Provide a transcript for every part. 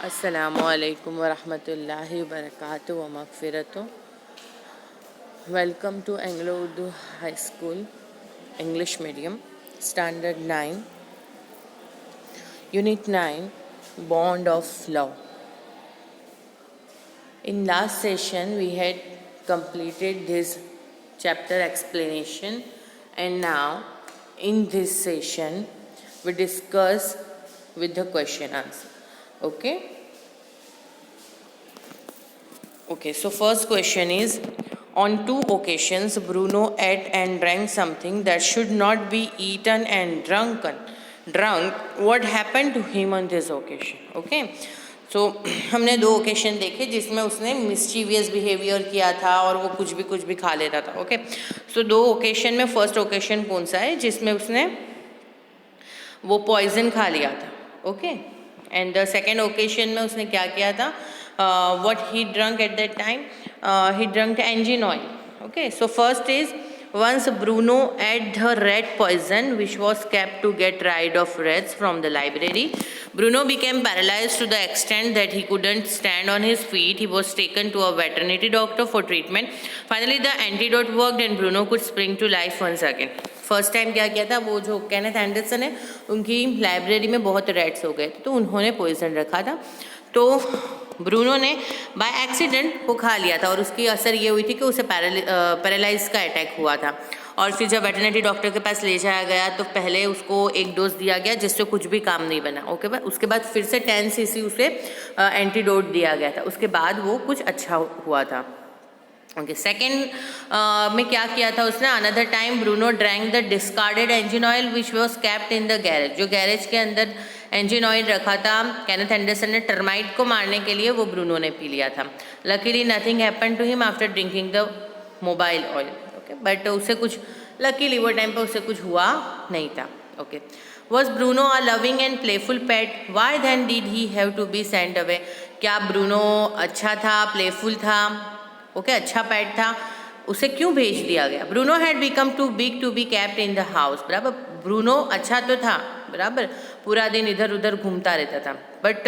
अस्सलामुअलैकुम वरहमतुल्लाहि वबरकातुहू व मग़फ़िरतुहू। Welcome to Anglo Urdu high school English medium standard 9 unit 9 bond of love. In last session we had completed this chapter explanation, and now in this session we discuss with the question answer. Okay, so first question is, on two occasions Bruno ate and drank something that should not be eaten and drunk. What happened to him on this occasion? Okay, so हमने दो occasion देखे जिसमें उसने mischievous behaviour किया था और वो कुछ भी खा लेता था. ओके, सो दो ओकेशन में फर्स्ट ओकेशन कौन सा है जिसमें उसने वो पॉइजन खा लिया था. Okay, and the second occasion में उसने क्या किया था? What he drank at that time? He drank engine oil. Okay, so first is, once Bruno ate the rat poison which was kept to get rid of rats from the library. Bruno became paralyzed to the extent that he couldn't stand on his feet. He was taken to a veterinary doctor for treatment. Finally the antidote worked and Bruno could spring to life once again. First time क्या किया था, वो जो Kenneth Anderson है उनकी library में बहुत rats हो गए थे तो उन्होंने पॉइजन रखा था, तो ब्रूनो ने बाय एक्सीडेंट वो खा लिया था और उसकी असर ये हुई थी कि उसे पैरालाइज का अटैक हुआ था. और फिर जब वेटरनरी डॉक्टर के पास ले जाया गया तो पहले उसको एक डोज दिया गया जिससे कुछ भी काम नहीं बना. ओके, उसके बाद फिर से 10 cc उसे एंटीडोट दिया गया था, उसके बाद वो कुछ अच्छा हुआ था. ओके, सेकेंड में क्या किया था उसने? Another time Bruno drank the discarded engine oil which was kept in the garage. जो गैरेज के अंदर इंजन ऑयल रखा था केनेथ एंडरसन ने टर्माइट को मारने के लिए, वो ब्रूनो ने पी लिया था. Luckily nothing happened to him after drinking the mobile oil. Okay, but उसे कुछ लकीली वो टाइम पे उसे कुछ हुआ नहीं था. Okay, was Bruno a loving and playful pet? Why then did he have to be send away? क्या ब्रूनो अच्छा था, प्लेफुल था, ओके, अच्छा पेट था, उसे क्यों भेज दिया गया? Bruno had become too big to be kept in the house. बराबर, ब्रूनो अच्छा तो था, बराबर, पूरा दिन इधर उधर घूमता रहता था, बट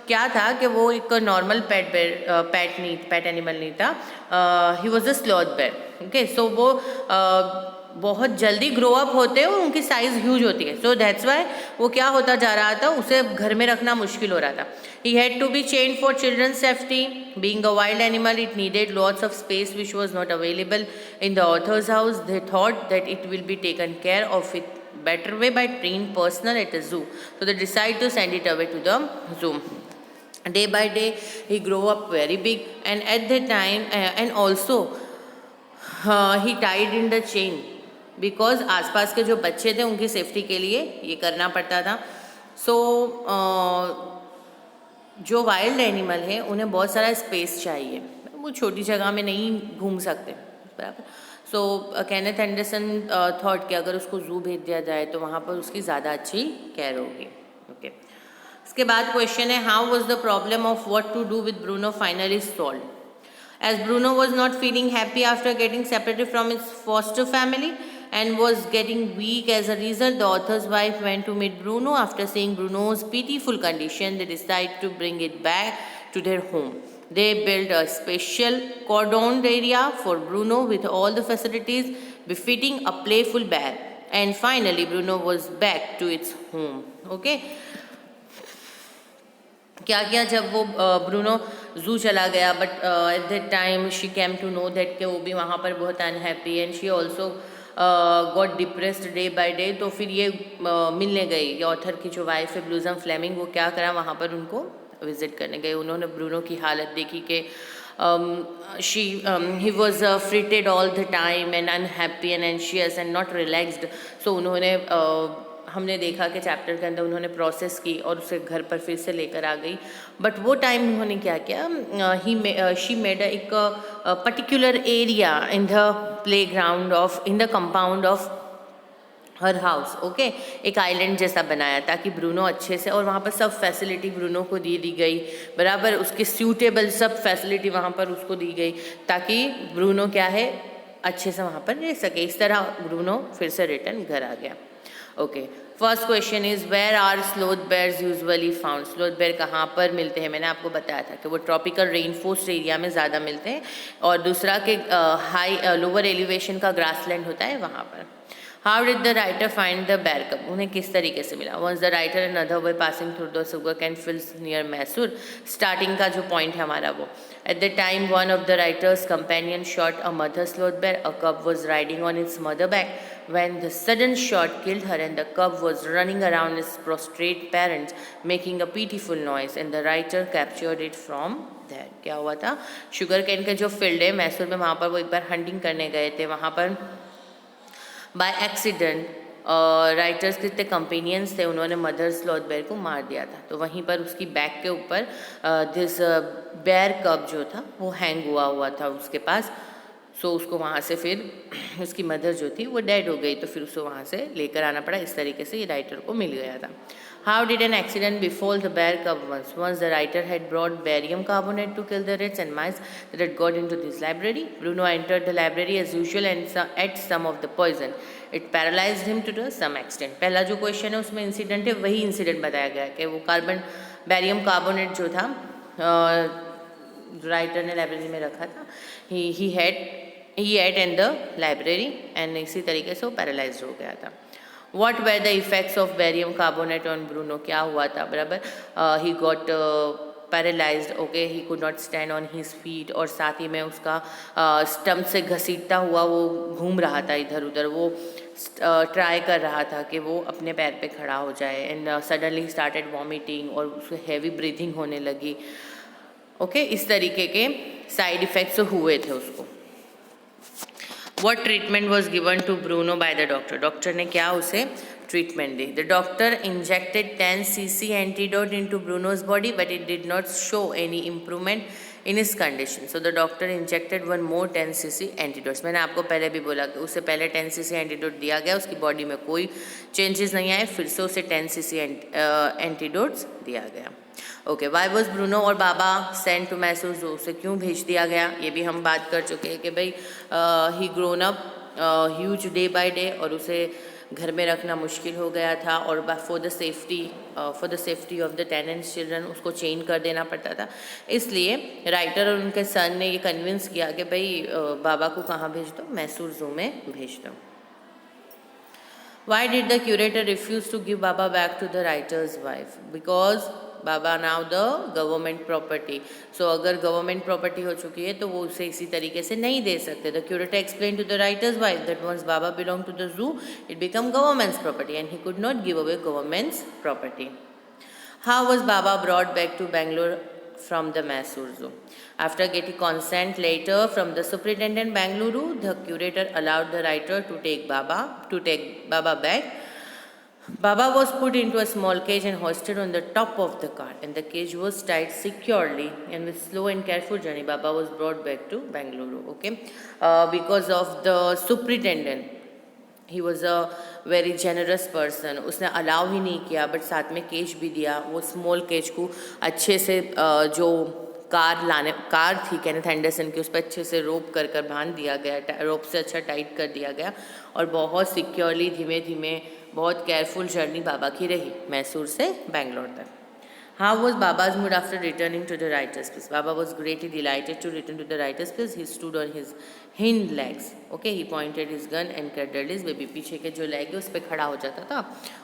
क्या था कि वो एक नॉर्मल पेट एनिमल नहीं था. He was a sloth bear. Okay, so वो बहुत जल्दी ग्रो अप होते हैं और उनकी साइज़ ह्यूज होती है, सो दैट्स वाई वो क्या होता जा रहा था, उसे घर में रखना मुश्किल हो रहा था. He had to be chained for children's safety. Being a wild animal, it needed lots of space which was not available in the author's house. They thought that it will be taken care of it better way by trained personnel at a zoo. So they decided to send it away to the zoo. Day by day, he grew up very big, and at that time, and also he tied in the chain because आसपास के जो बच्चे थे उनकी safety के लिए ये करना पड़ता था. So जो वाइल्ड एनिमल है उन्हें बहुत सारा स्पेस चाहिए, वो छोटी जगह में नहीं घूम सकते, बराबर. सो केनेथ एंडरसन थॉट कि अगर उसको जू भेज दिया जाए तो वहाँ पर उसकी ज़्यादा अच्छी केयर होगी. ओके, इसके बाद क्वेश्चन है, how was the problem of what to do with Bruno finally solve? As Bruno was not feeling happy after getting separated from his foster family and was getting weak as a result, the author's wife went to meet Bruno. After seeing Bruno's pitiful condition, they decided to bring it back to their home. They built a special cordoned area for Bruno with all the facilities befitting a playful bear. And finally, Bruno was back to its home. Okay. क्या किया जब वो Bruno zoo चला गया, but at that time she came to know that कि वो भी वहाँ पर बहुत unhappy and she also got depressed day by day. तो फिर ये मिलने गई, ये ऑथर की जो वाइफ है ब्लूजम फ्लेमिंग, वो क्या करा, वहाँ पर उनको विजिट करने गए. उन्होंने ब्रूनो की हालत देखी कि he was fretted all the time and unhappy and anxious and not relaxed. So उन्होंने हमने देखा कि चैप्टर के अंदर उन्होंने प्रोसेस की और उसे घर पर फिर से लेकर आ गई. बट वो टाइम उन्होंने क्या किया, शी मेड एक particular area in the play ground of in the compound of her house. Okay, एक आइलैंड जैसा बनाया ताकि ब्रूनो अच्छे से, और वहाँ पर सब फैसिलिटी ब्रूनो को दी गई, बराबर, उसके सूटेबल सब फैसिलिटी वहाँ पर उसको दी गई ताकि ब्रूनो क्या है अच्छे से वहाँ पर रह सके. इस तरह ब्रूनो फिर से रिटर्न घर आ गया. Okay, first question is where are sloth bears usually found. Sloth bear कहाँ पर मिलते हैं? मैंने आपको बताया था कि वो ट्रॉपिकल रेनफोर्स्ट एरिया में ज़्यादा मिलते हैं, और दूसरा कि हाई लोअर एलिवेशन का ग्रासलैंड होता है वहाँ पर. How did the writer find the bear cub? उन्हें किस तरीके से मिला? Once the writer and other were passing through the sugar cane fields near Mysore. Starting का जो पॉइंट है हमारा वो, at the time one of the writer's companion shot a mother sloth bear. A cub was riding on its mother back when the sudden shot killed her and the cub was running around its prostrate parents making a pitiful noise, and the writer captured it from there. क्या हुआ था? Sugar cane का जो field है मैसूर में, वहाँ पर वो एक बार हंटिंग करने गए थे. वहाँ पर बाय एक्सीडेंट राइटर्स के जितने कंपेनियंस थे उन्होंने मदर स्लॉथ बेयर को मार दिया था. तो वहीं पर उसकी बैक के ऊपर दिस बेयर कब जो था वो हैंग हुआ था उसके पास. सो उसको वहाँ से फिर उसकी मदर जो थी वो डेड हो गई, तो फिर उसको वहाँ से लेकर आना पड़ा. इस तरीके से ये राइटर को मिल गया था. How did an accident befall the bear cub once the writer had brought barium carbonate to kill the rats and mice that had got into this library. Bruno entered the library as usual and ate some of the poison. It paralysed him to the some extent. पहला जो question है उसमें incident है, वही incident बताया गया कि वो बेरियम कार्बोनेट जो था राइटर ने लाइब्रेरी में रखा था, he ate in the library and इसी तरीके से वो पैरालाइज हो गया था. What were the effects of barium carbonate on Bruno? क्या हुआ था? बराबर, he got paralysed. Okay, he could not stand on his feet, और साथ ही में उसका स्टम्प से घसीटता हुआ वो घूम रहा था इधर उधर. वो ट्राई कर रहा था कि वो अपने पैर पे खड़ा हो जाए. एंड सडनली स्टार्टेड वॉमिटिंग, और उसको हैवी ब्रीथिंग होने लगी. ओके, इस तरीके के साइड इफ़ेक्ट्स हुए थे उसको. What treatment was given to Bruno by the doctor? Doctor ने क्या उसे treatment the? The doctor injected 10 cc antidote into Bruno's body, but it did not show any improvement in his condition. So the doctor injected one more 10 cc antidotes. मैंने आपको पहले भी बोला कि उसे पहले 10 cc एंटीडोट दिया गया, उसकी बॉडी में कोई चेंजेस नहीं आए, फिर से उसे 10 cc एंटीडोट्स दिया गया. ओके, वाई वॉज ब्रूनो और बाबा सेंट टू मैसूर जू? उसे क्यों भेज दिया गया? ये भी हम बात कर चुके हैं कि भाई he grown up huge day by day, और उसे घर में रखना मुश्किल हो गया था, और for the safety of the tenants children उसको चेंज कर देना पड़ता था. इसलिए राइटर और उनके सन ने ये कन्विंस किया कि भाई बाबा को कहाँ भेज दो? मैसूर जू में भेज दो. Why did the curator refuse to give Baba back to the writer's wife? Because Baba now the government property. So अगर government property हो चुकी है तो वो उसे इसी तरीके से नहीं दे सकते. The curator explained to the writer's wife that once Baba belonged to the zoo, it became government's property and he could not give away government's property. How was Baba brought back to Bangalore from the Mysore Zoo? After getting consent later from the superintendent Bangalore, the curator allowed the writer to take Baba back. Baba was put into a small cage and hoisted on the top of the car, and the cage was tied securely, and with slow and careful journey, Baba was brought back to Bangalore. Okay, because of the superintendent, he was a very generous person. उसने allow ही नहीं किया, but साथ में cage भी दिया. वो small cage को अच्छे से जो कार थी केनेथ एंडरसन की, उस पर अच्छे से रोप कर बांध दिया गया, रोप से अच्छा टाइट कर दिया गया, और बहुत सिक्योरली धीमे धीमे बहुत केयरफुल जर्नी बाबा की रही मैसूर से बैंगलोर तक. How was Baba's mood after returning to the writer's place? Baba was greatly delighted to return to the writer's place. He stood on his hind legs. Okay, he pointed his gun and cuddled his baby. पीछे के जो leg है उस पर खड़ा हो जाता था,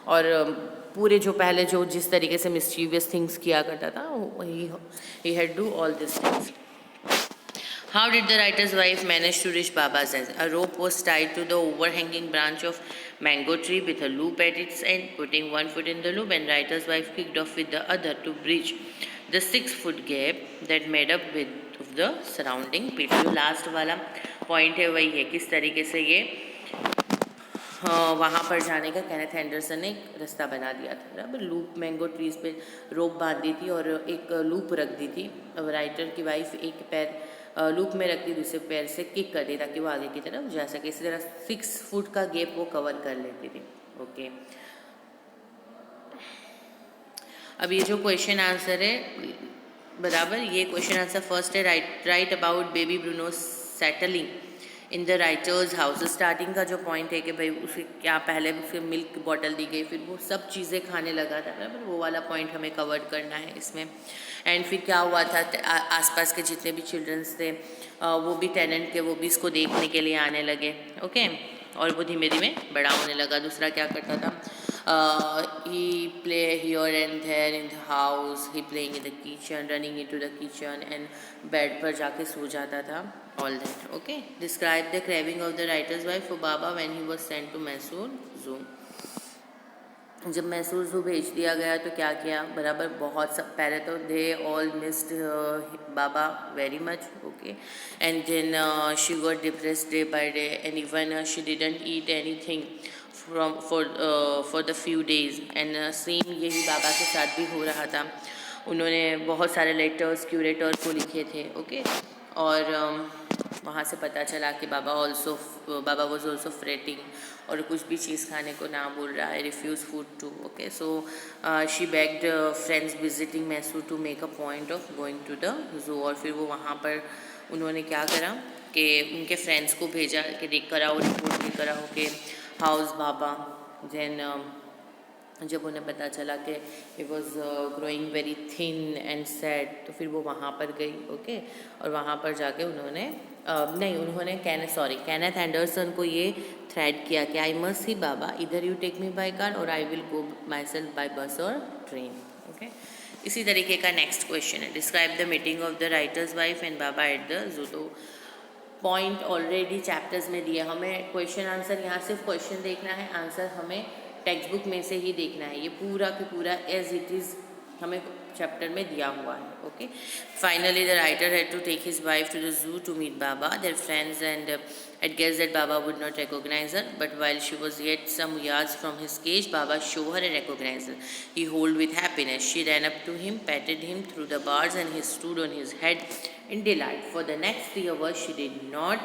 और पूरे जो पहले जो जिस तरीके से mischievous things किया करता था, he had do all these things. How did the writer's wife manage to reach Baba's end? A rope was tied to the overhanging branch of mango tree with a loop at its end. Putting one foot in the loop, and writer's wife kicked off with the other to bridge the 6-foot gap that made up with the surrounding pit. जो last वाला point है वही है, किस तरीके से ये वहाँ पर जाने का केनेथ एंडरसन ने एक रास्ता बना दिया था. बराबर, लूप मैंगो ट्रीज पे रोप बांध दी थी और एक लूप रख दी थी. राइटर की वाइफ एक पैर लूप में रख दी, दूसरे पैर से किक कर दी ताकि वो आगे की तरफ जा सके. इसी तरह 6 फुट का गैप वो कवर कर लेती थी. ओके, अब ये जो क्वेश्चन आंसर है, बराबर ये क्वेश्चन आंसर फर्स्ट है, right about baby Bruno settling in the writers house starting का जो पॉइंट है कि भाई उसे क्या पहले उसे मिल्क बॉटल दी गई, फिर वो सब चीज़ें खाने लगा था, बराबर, वो वाला पॉइंट हमें कवर करना है इसमें। एंड फिर क्या हुआ था, आसपास के जितने भी चिल्ड्रंस थे वो भी टेनेंट के, वो भी इसको देखने के लिए आने लगे, ओके। और वो धीमे धीमे बड़ा होने लगा। दूसरा क्या करता था, he play here and there in the house, he playing in the kitchen, running into the kitchen and bed पर जाके सो जाता था, all that, okay. Describe the craving of the writer's wife for Baba when he was sent to Mysore Zoo. जब Mysore zoo भेज दिया गया तो क्या किया, बराबर, बहुत सब, पहले तो they all missed Baba very much, okay. And then she got depressed day by day and even she didn't eat anything from for the few days. And same यही बाबा के साथ भी हो रहा था। उन्होंने बहुत सारे लेटर्स क्यूरेटर को लिखे थे, ओके। और वहाँ से पता चला कि बाबा वॉज ऑल्सो फ्रेटिंग और कुछ भी चीज़ खाने को ना बोल रहा है, refuse food too, okay. So she begged friends visiting Mysore to make a point of going to the zoo. और फिर वो वहाँ पर उन्होंने क्या करा कि उनके फ्रेंड्स को भेजा कि देख कर आओ, रिपोर्ट लेकर आओ कि हाउस बाबा। देन जब उन्हें पता चला कि he was growing very thin and sad, तो फिर वो वहाँ पर गई, ओके। और वहाँ पर जाके उन्होंने कैनेथ एंडरसन को ये थ्रेड किया कि आई मस्ट सी बाबा, इधर you take me by car और I will go myself by bus और ट्रेन, ओके। इसी तरीके का नेक्स्ट क्वेश्चन है, describe the meeting of the writer's wife and Baba at the zoo. तो पॉइंट ऑलरेडी चैप्टर्स में दिया, हमें क्वेश्चन आंसर यहाँ सिर्फ क्वेश्चन देखना है, आंसर हमें टेक्स्ट बुक में से ही देखना है। ये पूरा के पूरा एज इट इज़ हमें चैप्टर में दिया हुआ है, okay. Finally the writer had to take his wife to the zoo to meet Baba, their friends and had guessed that Baba would not recognize her, but while she was yet some yards from his cage, Baba showed her and recognized her. He howled with happiness. She ran up to him, patted him through the bars, and he stood on his head in delight. For the next 3 hours, she did not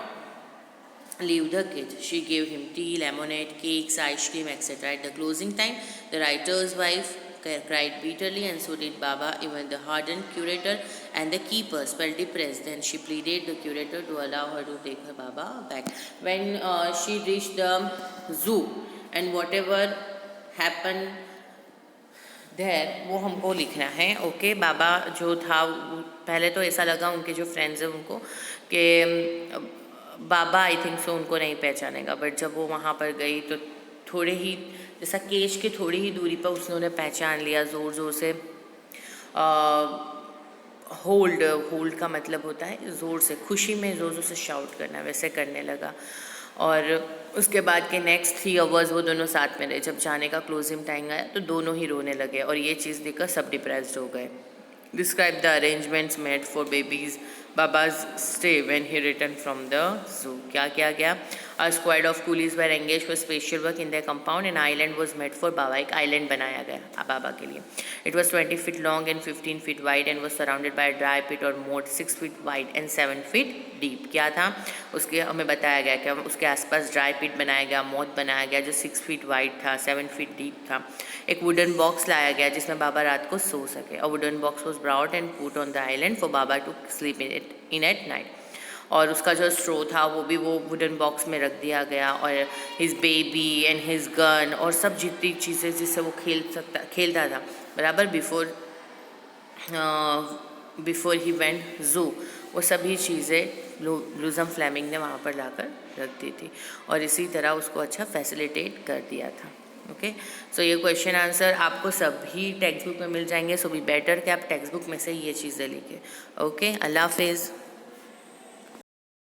leave the cage. She gave him tea, lemonade, cakes, ice cream, etc. At the closing time, the writer's wife cried bitterly, and so did Baba. Even the hardened curator and the keepers felt depressed. Then she pleaded the curator to allow her to take her Baba back. When she reached the zoo, and whatever happened there, वो हमको लिखना है, okay. बाबा जो था, पहले तो ऐसा लगा उनके जो फ्रेंड्स हैं उनको कि बाबा आई थिंक सो उनको नहीं पहचानेगा, बट जब वो वहाँ पर गई तो थोड़े ही, जैसा केज के थोड़ी ही दूरी पर उसने पहचान लिया। ज़ोर ज़ोर से होल्ड का मतलब होता है ज़ोर से, खुशी में ज़ोर ज़ोर से शाउट करना, वैसे करने लगा। और उसके बाद के नेक्स्ट 3 आवर्स वो दोनों साथ में रहे। जब जाने का क्लोजिंग टाइम आया तो दोनों ही रोने लगे और ये चीज़ देखकर सब डिप्रेस्ड हो गए। Describe the arrangements made for babies Baba's stay when he returned from the zoo. क्या किया गया? A squad of coolies were engaged for special work in their compound. An island was made for Baba. एक island बनाया गया बाबा के लिए. It was 20 feet long and 15 feet wide and was surrounded by a dry pit or moat 6 feet wide and 7 feet deep. क्या था? उसके हमें बताया गया कि उसके आसपास ड्राई पिट बनाया गया, मोट बनाया गया जो 6 feet wide था, 7 feet deep था। एक वुडन बॉक्स लाया गया जिसमें बाबा रात को सो सके। A wooden box was brought and put on the island for Baba to sleep in at night. और उसका जो स्ट्रो था वो भी वो वुडन बॉक्स में रख दिया गया, और his baby and his gun और सब जितनी चीज़ें जिससे वो खेलता था, बराबर, बिफोर ही वेंट ज़ू, वो सभी चीज़ें ब्लूज़म फ्लेमिंग ने वहाँ पर लाकर रख दी थी और इसी तरह उसको अच्छा फैसिलिटेट कर दिया था, ओके। सो ये क्वेश्चन आंसर आपको सभी टेक्स्ट बुक में मिल जाएंगे। सो बी बेटर कि आप टेक्स्ट बुक में से ये चीज़ें लिखें, ओके। अल्लाह हाफिज़।